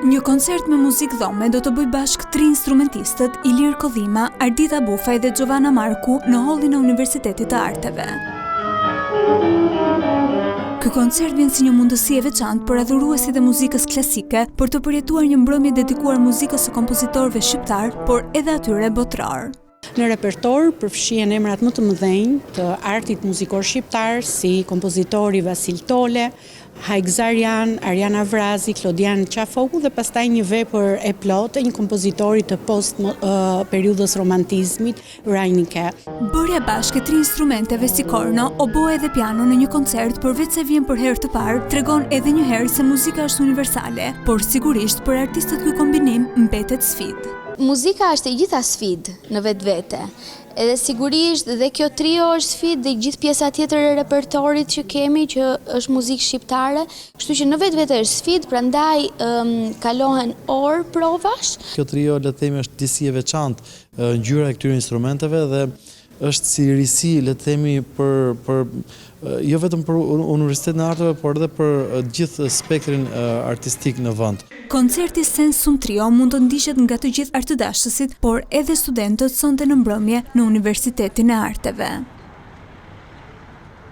Një koncert me muzikë dhome do të bëj bashkë 3 instrumentistët, Ilir Kollima, Ardita Bufaj dhe Giovanna Marku në hollin e Universitetit të Arteve. Ky koncert vjen si një mundësi e veçantë për adhuruesit e muzikës klasike për të përjetuar një mbrëmje dedikuar muzikës së kompozitorëve shqiptar, por edhe atyre botrar. Në repertor përfshihen emrat më të mëdhenj të artit muzikor shqiptar si kompozitori Vasil Tole, Hajk Zarjan, Ariana Vrazi, Klodian Qafoku dhe pastaj një vepër e plotë një kompozitori të periudhës romantizmit, Rajnike. Bërja bashkë e 3 instrumenteve si korno, oboe dhe piano në një koncert përveç se vjen për herë të parë, tregon edhe një herë se muzika është universale, por sigurisht për artistët ky kombinim mbetet sfidë. Muzika është e gjitha sfidë në vetvete. Edhe sigurisht dhe kjo trio është sfidë dhe gjithë pjesa tjetër e repertorit që kemi që është muzikë shqiptare, kështu që në vetvete është sfidë, prandaj kalohen orë provash. Kjo trio le të themi është disi e veçantë ngjyra e këtyre instrumenteve dhe është si risi le të themi për jo vetëm për Universitetin e Arteve, por edhe për gjithë spektrin artistik në vend. Koncerti Sensum Trio mund të ndiqet nga të gjithë artëdashësit, por edhe studentët sonte në mbrëmje në Universitetin e Arteve.